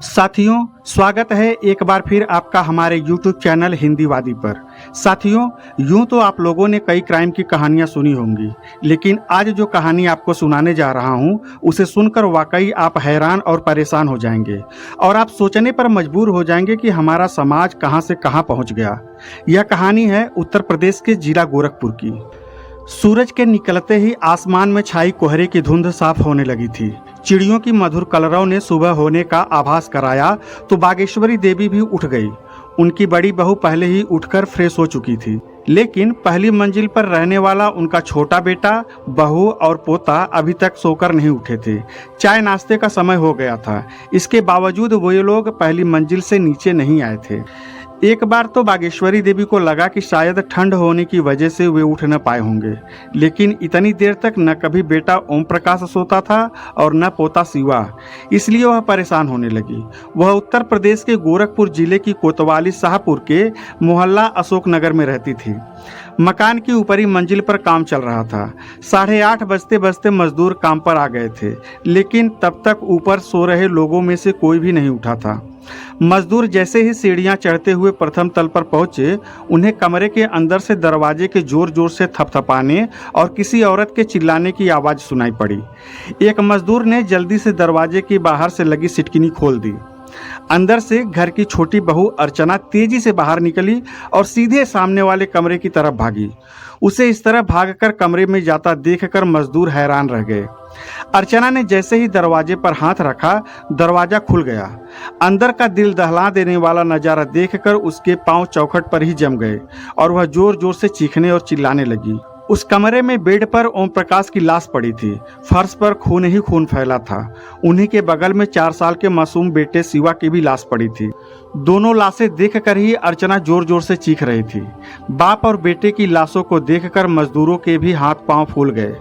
साथियों, स्वागत है एक बार फिर आपका हमारे YouTube चैनल हिंदीवादी पर। साथियों, यूं तो आप लोगों ने कई क्राइम की कहानियां सुनी होंगी, लेकिन आज जो कहानी आपको सुनाने जा रहा हूं, उसे सुनकर वाकई आप हैरान और परेशान हो जाएंगे और आप सोचने पर मजबूर हो जाएंगे कि हमारा समाज कहां से कहां पहुंच गया। यह कहानी है उत्तर प्रदेश के जिला गोरखपुर की। सूरज के निकलते ही आसमान में छाई कोहरे की धुंध साफ होने लगी थी। चिड़ियों की मधुर कलरव ने सुबह होने का आभास कराया तो बागेश्वरी देवी भी उठ गई। उनकी बड़ी बहू पहले ही उठकर फ्रेश हो चुकी थी, लेकिन पहली मंजिल पर रहने वाला उनका छोटा बेटा, बहू और पोता अभी तक सोकर नहीं उठे थे। चाय नाश्ते का समय हो गया था, इसके बावजूद वे लोग पहली मंजिल से नीचे नहीं आए थे। एक बार तो बागेश्वरी देवी को लगा कि शायद ठंड होने की वजह से वे उठ न पाए होंगे, लेकिन इतनी देर तक न कभी बेटा ओम प्रकाश सोता था और न पोता शिवा, इसलिए वह परेशान होने लगी। वह उत्तर प्रदेश के गोरखपुर जिले की कोतवाली शाहपुर के मोहल्ला अशोक नगर में रहती थी। मकान की ऊपरी मंजिल पर काम चल रहा था। 8:30 बजते बजते मजदूर काम पर आ गए थे, लेकिन तब तक ऊपर सो रहे लोगों में से कोई भी नहीं उठा था। मजदूर जैसे ही सीढ़ियां चढ़ते हुए प्रथम तल पर पहुंचे, उन्हें कमरे के अंदर से दरवाजे के जोर जोर से थपथपाने और किसी औरत के चिल्लाने की आवाज़ सुनाई पड़ी। एक मजदूर ने जल्दी से दरवाजे की बाहर से लगी सिटकिनी खोल दी। अंदर से घर की छोटी बहू अर्चना तेजी से बाहर निकली और सीधे सामने वाले कमरे की तरफ भागी। उसे इस तरह भागकर कमरे में जाता देखकर मजदूर हैरान रह गए। अर्चना ने जैसे ही दरवाजे पर हाथ रखा, दरवाजा खुल गया। अंदर का दिल दहला देने वाला नजारा देखकर उसके पांव चौखट पर ही जम गए और वह जोर जोर से चीखने और चिल्लाने लगी। उस कमरे में बेड पर ओम प्रकाश की लाश पड़ी थी। फर्श पर खून ही खून फैला था। उन्हीं के बगल में 4 साल के मासूम बेटे शिवा की भी लाश पड़ी थी। दोनों लाशें देखकर ही अर्चना जोर जोर से चीख रही थी। बाप और बेटे की लाशों को देखकर मजदूरों के भी हाथ पांव फूल गए।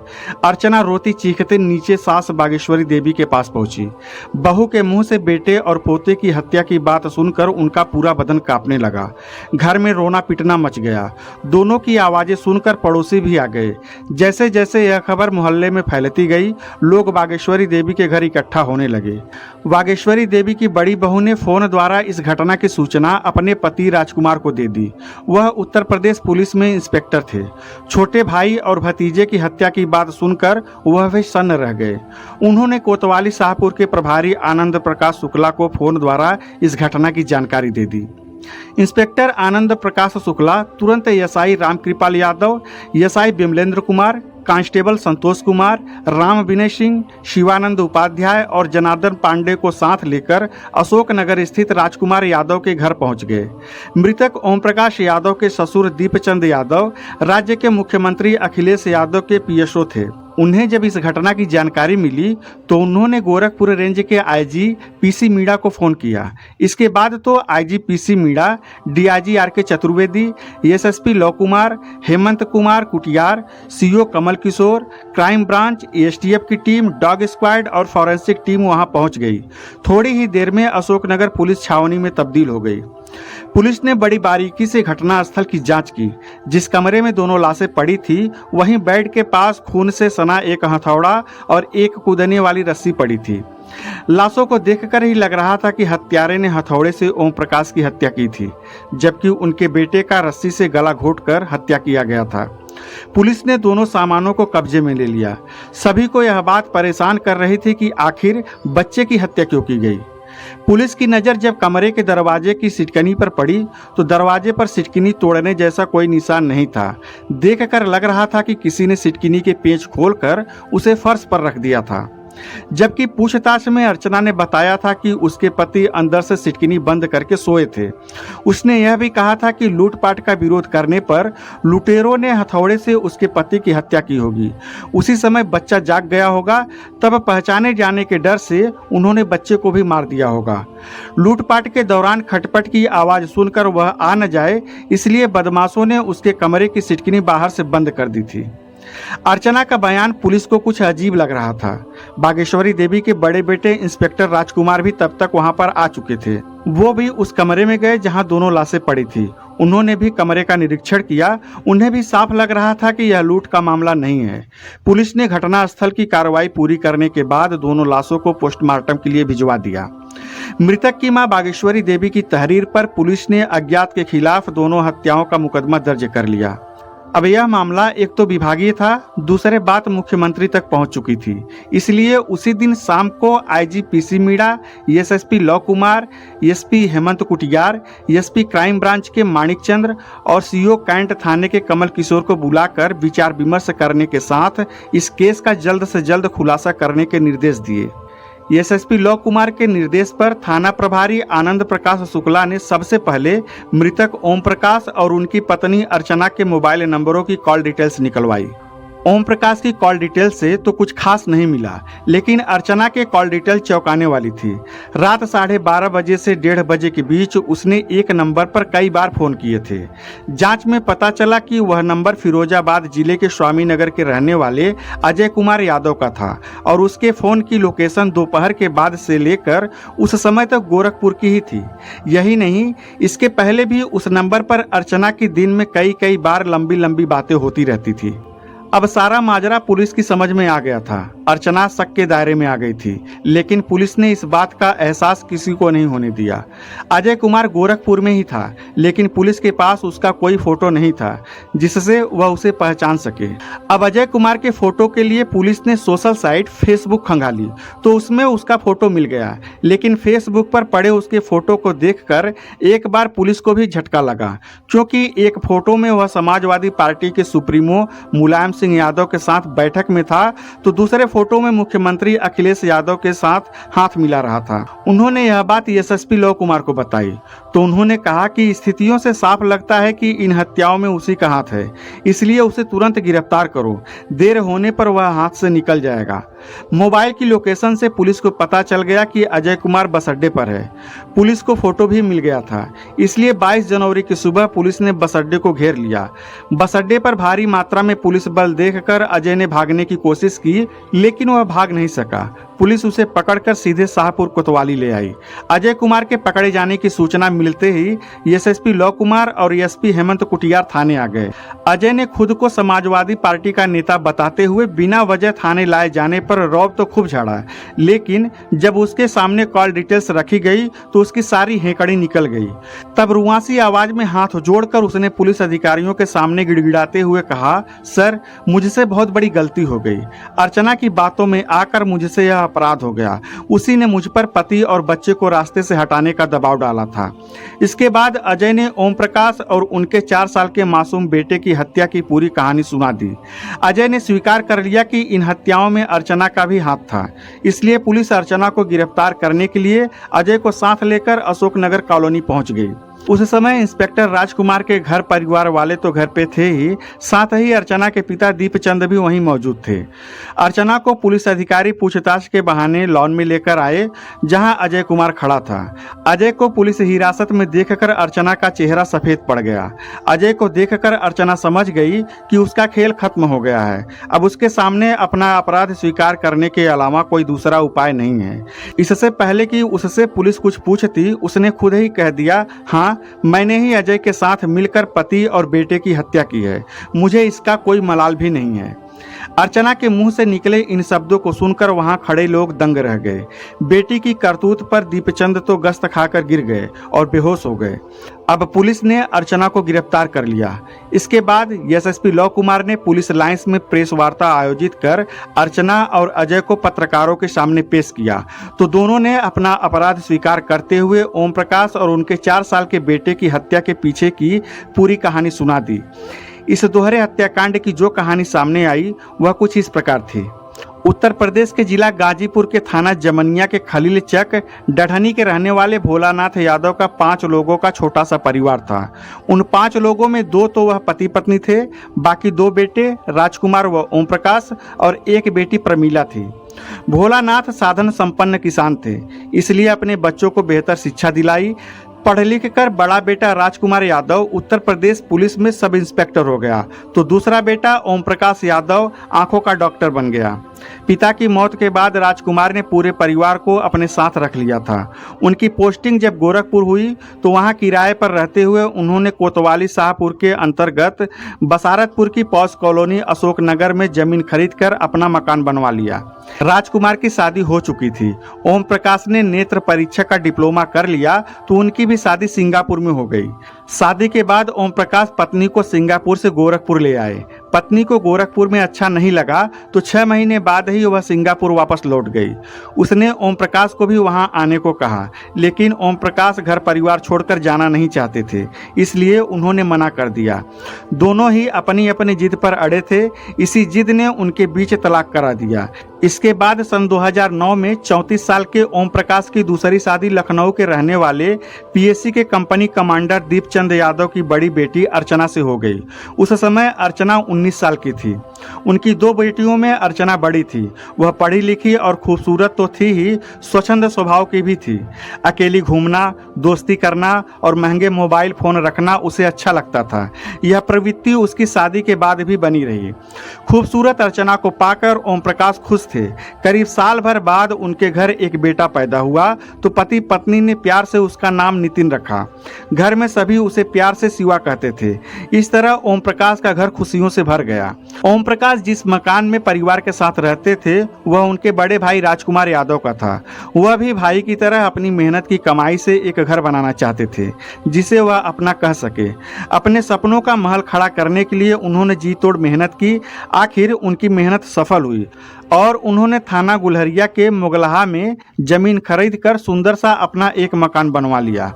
अर्चना रोती चीखते नीचे सास बागेश्वरी देवी के पास पहुंची। बहू के मुंह से बेटे और पोते की हत्या की बात सुनकर उनका पूरा बदन कांपने लगा। घर में रोना पिटना मच गया। दोनों की आवाजें सुनकर पड़ोसी भी आ गए। जैसे जैसे यह खबर मोहल्ले में फैलती गई, लोग बागेश्वरी देवी के घर इकट्ठा होने लगे। बागेश्वरी देवी की बड़ी बहू ने फोन द्वारा इस घटना की सूचना अपने पति राजकुमार को दे दी। वह उत्तर प्रदेश पुलिस में इंस्पेक्टर थे। छोटे भाई और भतीजे की हत्या की बात सुनकर वह भी सन्न रह गए। उन्होंने कोतवाली शाहपुर के प्रभारी आनंद प्रकाश शुक्ला को फोन द्वारा इस घटना की जानकारी दे दी। इंस्पेक्टर आनंद प्रकाश शुक्ला तुरंत SI Ramkripal Yadav, SI Vimlendra Kumar, constable Santosh Kumar, Ram Vinay Singh, Shivanand Upadhyay और जनार्दन पांडे को साथ लेकर अशोक नगर स्थित राजकुमार यादव के घर पहुंच गए। मृतक ओम प्रकाश यादव के ससुर दीपचंद यादव राज्य के मुख्यमंत्री अखिलेश यादव के पीएसओ थे। उन्हें जब इस घटना की जानकारी मिली तो उन्होंने गोरखपुर रेंज के आईजी पीसी मीणा को फोन किया। इसके बाद तो IG PC Meena, DIG R K Chaturvedi, SSP Lav Kumar, Hemant Kumar Kutiyar, CO Kamal Kishore, crime branch, STF की टीम, डॉग स्क्वाड और फॉरेंसिक टीम वहां पहुंच गई। थोड़ी ही देर में अशोकनगर पुलिस छावनी में तब्दील हो गई। पुलिस ने बड़ी बारीकी से घटनास्थल की जांच की। जिस कमरे में दोनों लाशें पड़ी थी, वहीं बेड के पास खून से सना एक हथौड़ा और एक कूदने वाली रस्सी पड़ी थी। लाशों को देखकर ही लग रहा था कि हत्यारे ने हथौड़े से ओम प्रकाश की हत्या की थी, जबकि उनके बेटे का रस्सी से गला घोंटकर हत्या किया गया था। पुलिस ने दोनों सामानों को कब्जे में ले लिया। सभी को यह बात परेशान कर रही थी कि आखिर बच्चे की हत्या क्यों की गई। पुलिस की नज़र जब कमरे के दरवाजे की सिटकनी पर पड़ी तो दरवाजे पर सिटकनी तोड़ने जैसा कोई निशान नहीं था। देखकर लग रहा था कि किसी ने सिटकनी के पेंच खोलकर उसे फर्श पर रख दिया था। जबकि पूछताछ में अर्चना ने बताया था कि उसके पति अंदर से सिटकिनी बंद करके सोए थे। उसने यह भी कहा था कि लूटपाट का विरोध करने पर लुटेरों ने हथौड़े से उसके पति की हत्या की होगी। उसी समय बच्चा जाग गया होगा, तब पहचाने जाने के डर से उन्होंने बच्चे को भी मार दिया होगा। लूटपाट के दौरान खटपट की आवाज़ सुनकर वह आ न जाए, इसलिए बदमाशों ने उसके कमरे की सिटकिनी बाहर से बंद कर दी थी। अर्चना का बयान पुलिस को कुछ अजीब लग रहा था। बागेश्वरी देवी के बड़े बेटे इंस्पेक्टर राजकुमार भी तब तक वहां पर आ चुके थे। वो भी उस कमरे में गए जहां दोनों लाशें पड़ी थी। उन्होंने भी कमरे का निरीक्षण किया। उन्हें भी साफ लग रहा था कि यह लूट का मामला नहीं है। पुलिस ने घटनास्थल की कार्रवाई पूरी करने के बाद दोनों लाशों को पोस्टमार्टम के लिए भिजवा दिया। मृतक की मां बागेश्वरी देवी की तहरीर पर पुलिस ने अज्ञात के खिलाफ दोनों हत्याओं का मुकदमा दर्ज कर लिया। अब यह मामला एक तो विभागीय था, दूसरे बात मुख्यमंत्री तक पहुंच चुकी थी। इसलिए उसी दिन शाम को IG PC Meena, SSP Lav Kumar, SP Hemant Kutiyar, SP crime branch के माणिक चंद्र और सीओ कैंट थाने के कमल किशोर को बुलाकर विचार विमर्श करने के साथ इस केस का जल्द से जल्द खुलासा करने के निर्देश दिए। एसएसपी लव कुमार के निर्देश पर थाना प्रभारी आनंद प्रकाश शुक्ला ने सबसे पहले मृतक ओम प्रकाश और उनकी पत्नी अर्चना के मोबाइल नंबरों की कॉल डिटेल्स निकलवाई। ओम प्रकाश की कॉल डिटेल से तो कुछ खास नहीं मिला, लेकिन अर्चना के कॉल डिटेल चौंकाने वाली थी। रात 12:30 बजे से 1:30 बजे के बीच उसने एक नंबर पर कई बार फोन किए थे। जांच में पता चला कि वह नंबर फिरोजाबाद जिले के स्वामी नगर के रहने वाले अजय कुमार यादव का था और उसके फोन की लोकेशन दोपहर के बाद से लेकर उस समय तक गोरखपुर की ही थी। यही नहीं, इसके पहले भी उस नंबर पर अर्चना की दिन में कई बार लंबी लंबी बातें होती रहती थी। अब सारा माजरा पुलिस की समझ में आ गया था। अर्चना शक के दायरे में आ गई थी, लेकिन पुलिस ने इस बात का एहसास किसी को नहीं होने दिया। अजय कुमार गोरखपुर में ही था, लेकिन पुलिस के पास उसका कोई फोटो नहीं था जिससे वह उसे पहचान सके। अब अजय कुमार के फोटो के लिए पुलिस ने सोशल साइट फेसबुक खंगाली तो उसमें उसका फोटो मिल गया, लेकिन फेसबुक पर पड़े उसके फोटो को देखकर एक बार पुलिस को भी झटका लगा, क्योंकि एक फोटो में वह समाजवादी पार्टी के सुप्रीमो मुलायम सिंह यादव के साथ बैठक में था, तो दूसरे फोटो में मुख्यमंत्री अखिलेश यादव के साथ हाथ मिला रहा था। उन्होंने यह बात एसएसपी लव कुमार को बताई तो उन्होंने कहा कि स्थितियों से साफ लगता है कि इन हत्याओं में उसी का हाथ है, इसलिए उसे तुरंत गिरफ्तार करो, देर होने पर वह हाथ से निकल जाएगा। मोबाइल की लोकेशन से पुलिस को पता चल गया कि अजय कुमार बस अड्डे पर है। पुलिस को फोटो भी मिल गया था, इसलिए 22 जनवरी की सुबह पुलिस ने बस अड्डे को घेर लिया। बस अड्डे पर भारी मात्रा में पुलिस बल देखकर अजय ने भागने की कोशिश की, लेकिन वह भाग नहीं सका। पुलिस उसे पकड़कर सीधे शाहपुर कोतवाली ले आई। अजय कुमार के पकड़े जाने की सूचना मिलते ही एसएसपी लव कुमार और एसपी हेमंत कुटियार थाने आ गए। अजय ने खुद को समाजवादी पार्टी का नेता बताते हुए बिना वजह थाने लाए जाने पर रौब तो खूब झाड़ा, लेकिन जब उसके सामने कॉल डिटेल्स रखी गई तो उसकी सारी हेकड़ी निकल गई। तब रुआसी आवाज में हाथ जोड़कर उसने पुलिस अधिकारियों के सामने गिड़गिड़ाते हुए कहा, सर, मुझसे बहुत बड़ी गलती हो गई। अर्चना की बातों में आकर मुझसे यह अपराध हो गया। उसी ने मुझ पर पति और बच्चे को रास्ते से हटाने का दबाव डाला था। इसके बाद अजय ने ओम प्रकाश और उनके 4 साल के मासूम बेटे की हत्या की पूरी कहानी सुना दी। अजय ने स्वीकार कर लिया कि इन हत्याओं में अर्चना का भी हाथ था। इसलिए पुलिस अर्चना को गिरफ्तार करने के लिए अजय को साथ लेकर अशोकनगर कॉलोनी पहुंच गई। उस समय इंस्पेक्टर राजकुमार के घर परिवार वाले तो घर पे थे ही, साथ ही अर्चना के पिता दीपचंद भी वहीं मौजूद थे। अर्चना को पुलिस अधिकारी पूछताछ के बहाने लॉन में लेकर आए, जहां अजय कुमार खड़ा था। अजय को पुलिस हिरासत में देखकर अर्चना का चेहरा सफेद पड़ गया। अजय को देखकर अर्चना समझ गई कि उसका खेल खत्म हो गया है। अब उसके सामने अपना अपराध स्वीकार करने के अलावा कोई दूसरा उपाय नहीं है। इससे पहले कि उससे पुलिस कुछ पूछती, उसने खुद ही कह दिया, हाँ, मैंने ही अजय के साथ मिलकर पति और बेटे की हत्या की है। मुझे इसका कोई मलाल भी नहीं है। अर्चना के मुंह से निकले इन शब्दों को सुनकर वहां खड़े लोग दंग रह गए। बेटी की करतूत पर दीपचंद तो गस्त खाकर गिर गए और बेहोश हो गए। अब पुलिस ने अर्चना को गिरफ्तार कर लिया। इसके बाद एसएसपी लव कुमार ने पुलिस लाइंस में प्रेस वार्ता आयोजित कर अर्चना और अजय को पत्रकारों के सामने पेश किया, तो दोनों ने अपना अपराध स्वीकार करते हुए ओम प्रकाश और उनके 4 साल के बेटे की हत्या के पीछे की पूरी कहानी सुना दी। इस दोहरे हत्याकांड की जो कहानी सामने आई वह कुछ इस प्रकार थी। उत्तर प्रदेश के जिला गाजीपुर के थाना जमनिया के खलील चक डढ़नी के रहने वाले भोलानाथ यादव का 5 लोगों का छोटा सा परिवार था। उन 5 लोगों में 2 तो वह पति पत्नी थे, बाकी 2 बेटे राजकुमार व ओम प्रकाश और 1 बेटी प्रमीला थी। भोलानाथ साधन संपन्न किसान थे, इसलिए अपने बच्चों को बेहतर शिक्षा दिलाई। पढ़ लिख कर बड़ा बेटा राजकुमार यादव उत्तर प्रदेश पुलिस में सब इंस्पेक्टर हो गया, तो दूसरा बेटा ओम प्रकाश यादव आंखों का डॉक्टर बन गया। पिता की मौत के बाद राजकुमार ने पूरे परिवार को अपने साथ रख लिया था। उनकी पोस्टिंग जब गोरखपुर हुई तो वहां किराए पर रहते हुए उन्होंने कोतवाली शाहपुर के अंतर्गत बसारतपुर की पॉस कॉलोनी अशोकनगर में जमीन खरीदकर अपना मकान बनवा लिया। राजकुमार की शादी हो चुकी थी। ओम प्रकाश ने नेत्र परीक्षा का डिप्लोमा कर लिया तो उनकी भी शादी सिंगापुर में हो गई। शादी के बाद ओम प्रकाश पत्नी को सिंगापुर से गोरखपुर ले आए। पत्नी को गोरखपुर में अच्छा नहीं लगा तो 6 महीने बाद ही वह सिंगापुर वापस लौट गई। उसने ओम प्रकाश को भी वहां आने को कहा, लेकिन ओम प्रकाश घर परिवार छोड़कर जाना नहीं चाहते थे, इसलिए उन्होंने मना कर दिया। दोनों ही अपनी अपनी जिद पर अड़े थे। इसी जिद ने उनके बीच तलाक करा दिया। इसके बाद सन 2009 में 34 साल के ओम प्रकाश की दूसरी शादी लखनऊ के रहने वाले पीएससी के कंपनी कमांडर दीपचंद यादव की बड़ी बेटी अर्चना से हो गई। उस समय अर्चना 19 साल की थी। उनकी 2 बेटियों में अर्चना बड़ी थी। वह पढ़ी लिखी और खूबसूरत तो थी ही, स्वच्छंद स्वभाव की भी थी। अकेली घूमना, दोस्ती करना और महंगे मोबाइल फोन रखना उसे अच्छा लगता था। यह प्रवृत्ति उसकी शादी के बाद भी बनी रही। खूबसूरत अर्चना को पाकर ओम प्रकाश खुश थे। करीब साल भर बाद उनके घर एक बेटा पैदा हुआ तो पति पत्नी ने प्यार से उसका नाम नितिन रखा। घर में सभी उसे प्यार से शिवा कहते थे। इस तरह ओम प्रकाश का घर खुशियों से भर गया। ओम प्रकाश जिस मकान में परिवार के साथ रहते थे वह उनके बड़े भाई राजकुमार यादव का था। वह भी भाई की तरह अपनी मेहनत की कमाई से एक घर बनाना चाहते थे जिसे वह अपना कह सके। अपने सपनों का महल खड़ा करने के लिए उन्होंने जी तोड़ मेहनत की। आखिर उनकी मेहनत सफल हुई और उन्होंने थाना गुलहरिया के मुगलहा में जमीन खरीदकर सुंदर सा अपना एक मकान बनवा लिया।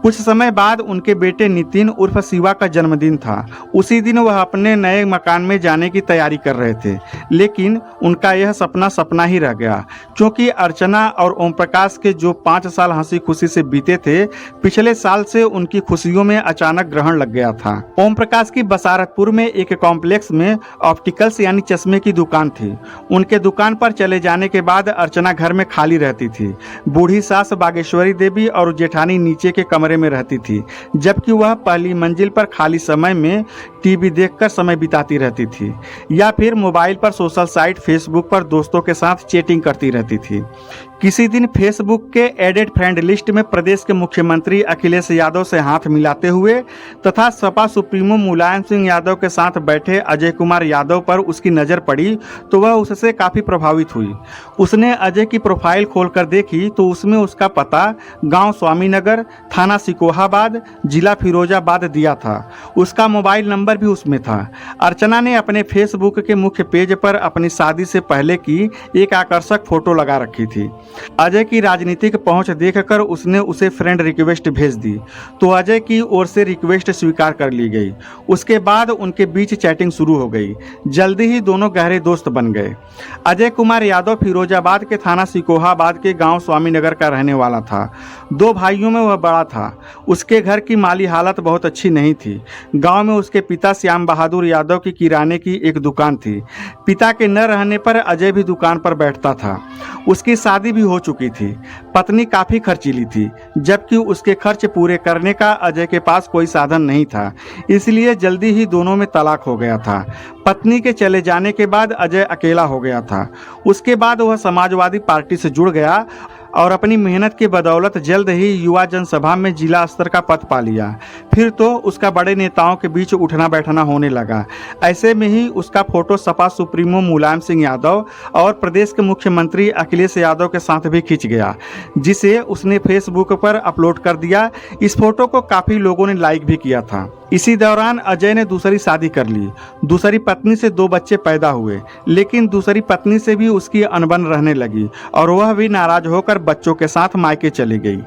कुछ समय बाद उनके बेटे नितिन उर्फ शिवा का जन्मदिन था। उसी दिन वह अपने नए मकान में जाने की तैयारी कर रहे थे, लेकिन उनका यह सपना सपना ही रह गया, क्योंकि अर्चना और ओम प्रकाश के जो 5 साल हंसी खुशी से बीते थे, पिछले साल से उनकी खुशियों में अचानक ग्रहण लग गया था। ओम प्रकाश की बसारतपुर में एक कॉम्प्लेक्स में ऑप्टिकल्स यानी चश्मे की दुकान थी। उनके दुकान पर चले जाने के बाद अर्चना घर में खाली रहती थी। बूढ़ी सास बागेश्वरी देवी और जेठानी नीचे के कमरे में रहती थी, जबकि वह पहली मंजिल पर खाली समय में टीवी देखकर समय बिताती रहती थी या फिर मोबाइल पर सोशल साइट फेसबुक पर दोस्तों के साथ चैटिंग करती रहती थी। किसी दिन फेसबुक के एडेड फ्रेंड लिस्ट में प्रदेश के मुख्यमंत्री अखिलेश यादव से हाथ मिलाते हुए तथा सपा सुप्रीमो मुलायम सिंह यादव के साथ बैठे अजय कुमार यादव पर उसकी नज़र पड़ी तो वह उससे काफ़ी प्रभावित हुई। उसने अजय की प्रोफाइल खोलकर देखी तो उसमें उसका पता गांव स्वामीनगर, थाना सिकोहाबाद, जिला फिरोजाबाद दिया था। उसका मोबाइल नंबर भी उसमें था। अर्चना ने अपने फेसबुक के मुख्य पेज पर अपनी शादी से पहले की एक आकर्षक फोटो लगा रखी थी। अजय की राजनीतिक पहुंच देखकर उसने उसे फ्रेंड रिक्वेस्ट भेज दी तो अजय की ओर से रिक्वेस्ट स्वीकार कर ली गई। उसके बाद उनके बीच चैटिंग शुरू हो गई। जल्दी ही दोनों गहरे दोस्त बन गए। अजय कुमार यादव फिरोजाबाद के थाना सिकोहाबाद के गांव स्वामीनगर का रहने वाला था। 2 भाइयों में वह बड़ा था। उसके घर की माली हालत बहुत अच्छी नहीं थी। गांव में उसके पिता श्याम बहादुर यादव की किराने की एक दुकान थी। पिता के न रहने पर अजय भी दुकान पर बैठता था। उसकी शादी भी हो चुकी थी। पत्नी काफी खर्चीली थी, जबकि उसके खर्च पूरे करने का अजय के पास कोई साधन नहीं था, इसलिए जल्दी ही दोनों में तलाक हो गया था। पत्नी के चले जाने के बाद अजय अकेला हो गया था। उसके बाद वह समाजवादी पार्टी से जुड़ गया और अपनी मेहनत की बदौलत जल्द ही युवा जनसभा में जिला स्तर का पद पा लिया। फिर तो उसका बड़े नेताओं के बीच उठना बैठना होने लगा। ऐसे में ही उसका फोटो सपा सुप्रीमो मुलायम सिंह यादव और प्रदेश के मुख्यमंत्री अखिलेश यादव के साथ भी खिंच गया, जिसे उसने फेसबुक पर अपलोड कर दिया। इस फोटो को काफ़ी लोगों ने लाइक भी किया था। इसी दौरान अजय ने दूसरी शादी कर ली। दूसरी पत्नी से 2 बच्चे पैदा हुए, लेकिन दूसरी पत्नी से भी उसकी अनबन रहने लगी और वह भी नाराज होकर बच्चों के साथ मायके चली गई।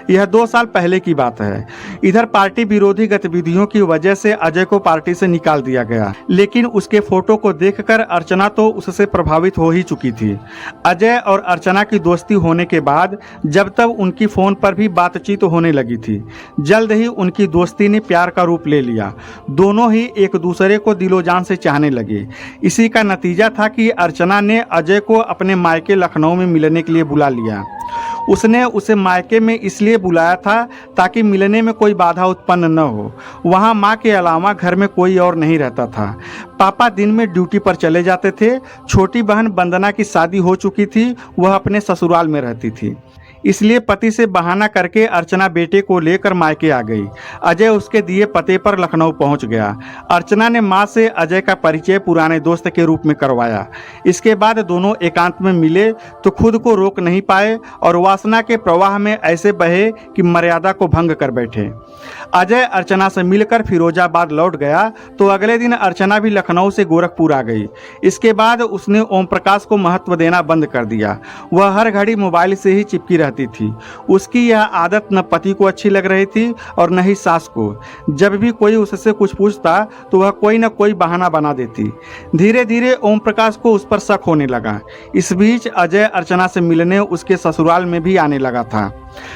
यह 2 साल पहले की बात है। इधर पार्टी विरोधी गतिविधियों की वजह से अजय को पार्टी से निकाल दिया गया, लेकिन उसके फोटो को देखकर अर्चना तो उससे प्रभावित हो ही चुकी थी। अजय और अर्चना की दोस्ती होने के बाद जब तब उनकी फोन पर भी बातचीत होने लगी थी। जल्द ही उनकी दोस्ती ने प्यार का रूप ले लिया। दोनों ही एक दूसरे को दिलो जान से चाहने लगे। इसी का नतीजा था कि अर्चना ने अजय को अपने मायके लखनऊ में मिलने के लिए बुला लिया। उसने उसे मायके में इसलिए बुलाया था ताकि मिलने में कोई बाधा उत्पन्न न हो। वहाँ माँ के अलावा घर में कोई और नहीं रहता था। पापा दिन में ड्यूटी पर चले जाते थे। छोटी बहन वंदना की शादी हो चुकी थी, वह अपने ससुराल में रहती थी। इसलिए पति से बहाना करके अर्चना बेटे को लेकर मायके आ गई। अजय उसके दिए पते पर लखनऊ पहुंच गया। अर्चना ने मां से अजय का परिचय पुराने दोस्त के रूप में करवाया। इसके बाद दोनों एकांत में मिले तो खुद को रोक नहीं पाए और वासना के प्रवाह में ऐसे बहे कि मर्यादा को भंग कर बैठे। अजय अर्चना से मिलकर फिरोजाबाद लौट गया तो अगले दिन अर्चना भी लखनऊ से गोरखपुर आ गई। इसके बाद उसने ओम प्रकाश को महत्व देना बंद कर दिया। वह हर घड़ी मोबाइल से ही चिपकी रहती थी। उसकी यह आदत न पति को अच्छी लग रही थी और न ही सास को। जब भी कोई उससे कुछ पूछता तो वह कोई न कोई बहाना बना देती। धीरे धीरे ओम प्रकाश को उस पर शक होने लगा। इस बीच अजय अर्चना से मिलने उसके ससुराल में भी आने लगा था।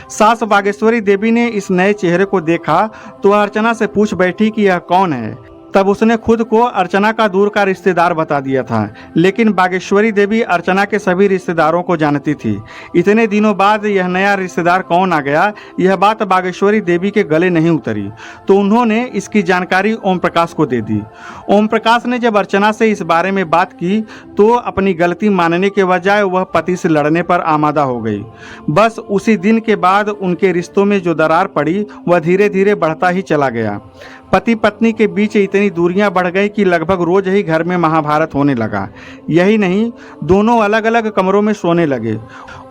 सास बागेश्वरी देवी ने इस नए चेहरे को देखा तो अर्चना से पूछ बैठी कि यह कौन है। तब उसने खुद को अर्चना का दूर का रिश्तेदार बता दिया था, लेकिन बागेश्वरी देवी अर्चना के सभी रिश्तेदारों को जानती थी। इतने दिनों बाद यह नया रिश्तेदार कौन आ गया, यह बात बागेश्वरी देवी के गले नहीं उतरी, तो उन्होंने इसकी जानकारी ओम प्रकाश को दे दी। ओम प्रकाश ने जब अर्चना से इस बारे में बात की तो अपनी गलती मानने के बजाय वह पति से लड़ने पर आमादा हो गई। बस उसी दिन के बाद उनके रिश्तों में जो दरार पड़ी वह धीरे धीरे बढ़ता ही चला गया। पति पत्नी के बीच इतनी दूरियां बढ़ गई कि लगभग रोज ही घर में महाभारत होने लगा। यही नहीं, दोनों अलग अलग कमरों में सोने लगे।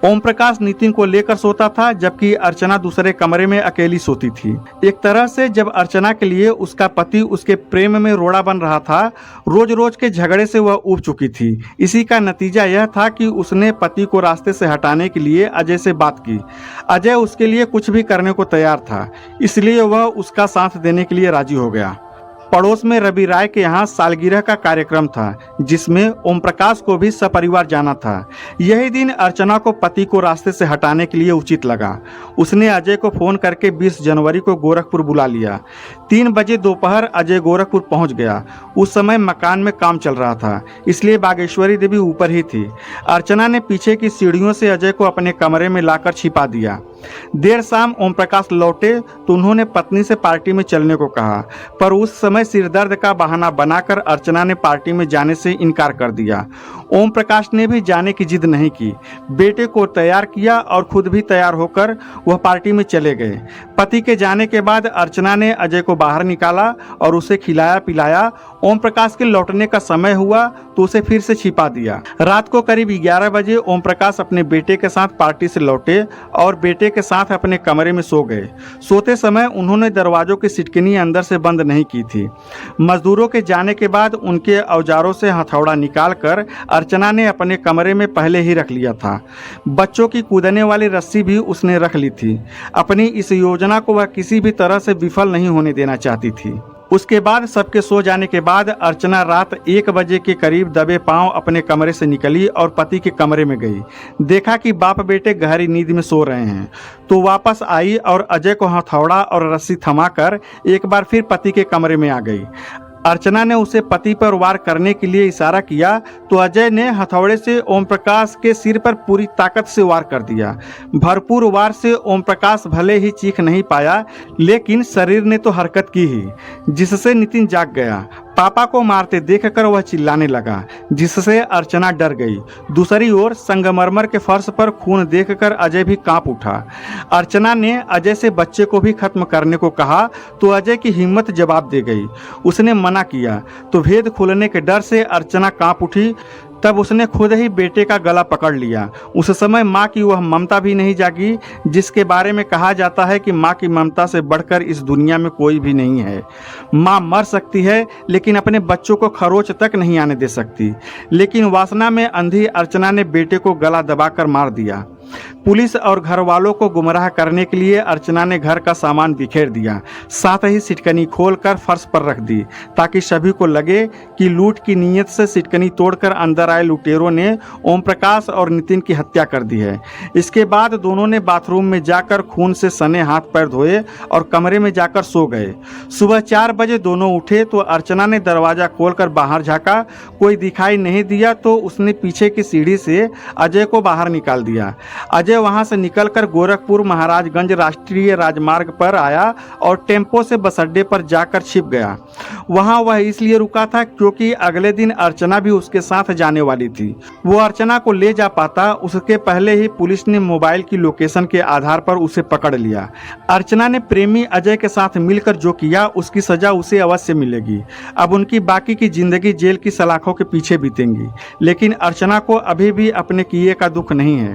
ओम प्रकाश नितिन को लेकर सोता था जबकि अर्चना दूसरे कमरे में अकेली सोती थी। एक तरह से जब अर्चना के लिए उसका पति उसके प्रेम में रोड़ा बन रहा था, रोज रोज के झगड़े से वह ऊब चुकी थी। इसी का नतीजा यह था कि उसने पति को रास्ते से हटाने के लिए अजय से बात की। अजय उसके लिए कुछ भी करने को तैयार था, इसलिए वह उसका साथ देने के लिए राजी हो गया। पड़ोस में रवि राय के यहाँ सालगिरह का कार्यक्रम था जिसमें ओम प्रकाश को भी सपरिवार जाना था। यही दिन अर्चना को पति को रास्ते से हटाने के लिए उचित लगा। उसने अजय को फोन करके 20 जनवरी को गोरखपुर बुला लिया। 3 बजे दोपहर अजय गोरखपुर पहुंच गया। उस समय मकान में काम चल रहा था, इसलिए बागेश्वरी देवी ऊपर ही थी। अर्चना ने पीछे की सीढ़ियों से अजय को अपने कमरे में लाकर छिपा दिया। देर शाम ओम प्रकाश लौटे तो उन्होंने पत्नी से पार्टी में चलने को कहा, पर उस समय सिरदर्द का बहाना बनाकर अर्चना ने पार्टी में जाने से इनकार कर दिया। ओम प्रकाश ने भी जाने की जिद नहीं की, बेटे को तैयार किया और खुद भी तैयार होकर वह पार्टी में चले गए। पति के जाने के बाद अर्चना ने अजय को बाहर निकाला और उसे खिलाया पिलाया। ओम प्रकाश के लौटने का समय हुआ तो उसे फिर से छिपा दिया। रात को करीब 11 बजे ओम प्रकाश अपने बेटे के साथ पार्टी से लौटे और बेटे के साथ अपने कमरे में सो गए। सोते समय उन्होंने दरवाजों की सिटकिनी अंदर से बंद नहीं की थी। मजदूरों के जाने के बाद उनके औजारों से हथौड़ा निकालकर अर्चना ने अपने कमरे में पहले ही रख लिया था। बच्चों की कूदने वाली रस्सी भी उसने रख ली थी। अपनी इस योजना को वह किसी भी तरह से विफल नहीं होने देना चाहती थी। उसके बाद सबके सो जाने के बाद अर्चना रात 1 बजे के करीब दबे पांव अपने कमरे से निकली और पति के कमरे में गई। देखा कि बाप बेटे गहरी नींद में सो रहे हैं, तो वापस आई और अजय को हथौड़ा और रस्सी थमाकर एक बार फिर पति के कमरे में आ गई। अर्चना ने उसे पति पर वार करने के लिए इशारा किया तो अजय ने हथौड़े से ओम प्रकाश के सिर पर पूरी ताकत से वार कर दिया। भरपूर वार से ओम प्रकाश भले ही चीख नहीं पाया, लेकिन शरीर ने तो हरकत की ही, जिससे नितिन जाग गया। पापा को मारते देखकर वह चिल्लाने लगा, जिससे अर्चना डर गई। दूसरी ओर संगमरमर के फर्श पर खून देखकर अजय भी कांप उठा। अर्चना ने अजय से बच्चे को भी खत्म करने को कहा तो अजय की हिम्मत जवाब दे गई। उसने मना किया तो भेद खुलने के डर से अर्चना कांप उठी। तब उसने खुद ही बेटे का गला पकड़ लिया। उस समय माँ की वह ममता भी नहीं जागी, जिसके बारे में कहा जाता है कि माँ की ममता से बढ़कर इस दुनिया में कोई भी नहीं है। माँ मर सकती है लेकिन अपने बच्चों को खरोच तक नहीं आने दे सकती। लेकिन वासना में अंधी अर्चना ने बेटे को गला दबाकर मार दिया। पुलिस और घर वालों को गुमराह करने के लिए अर्चना ने घर का सामान बिखेर दिया, साथ ही सिटकनी खोलकर फर्श पर रख दी ताकि सभी को लगे कि लूट की नीयत से सिटकनी तोड़कर अंदर आए लुटेरों ने ओम प्रकाश और नितिन की हत्या कर दी है। इसके बाद दोनों ने बाथरूम में जाकर खून से सने हाथ पैर धोए और कमरे में जाकर सो गए। सुबह 4 बजे दोनों उठे तो अर्चना ने दरवाजा खोलकर बाहर झाँका, कोई दिखाई नहीं दिया तो उसने पीछे की सीढ़ी से अजय को बाहर निकाल दिया। अजय अजय वहां से निकलकर गोरखपुर महाराजगंज राष्ट्रीय राजमार्ग पर आया और टेम्पो से बस अड्डे पर जाकर छिप गया। वहां वह इसलिए रुका था क्योंकि अगले दिन अर्चना भी उसके साथ जाने वाली थी। वो अर्चना को ले जा पाता उसके पहले ही पुलिस ने मोबाइल की लोकेशन के आधार पर उसे पकड़ लिया। अर्चना ने प्रेमी अजय के साथ मिलकर जो किया उसकी सजा उसे अवश्य मिलेगी। अब उनकी बाकी की जिंदगी जेल की सलाखों के पीछे बीतेंगी, लेकिन अर्चना को अभी भी अपने किए का दुख नहीं है।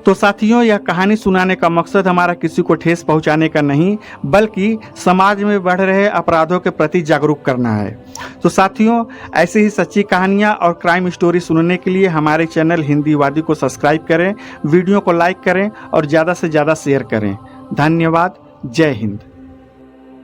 तो साथियों, यह कहानी सुनाने का मकसद हमारा किसी को ठेस पहुंचाने का नहीं, बल्कि समाज में बढ़ रहे अपराधों के प्रति जागरूक करना है। तो साथियों, ऐसी ही सच्ची कहानियां और क्राइम स्टोरी सुनने के लिए हमारे चैनल हिंदीवादी को सब्सक्राइब करें, वीडियो को लाइक करें और ज़्यादा से ज़्यादा शेयर करें। धन्यवाद। जय हिंद।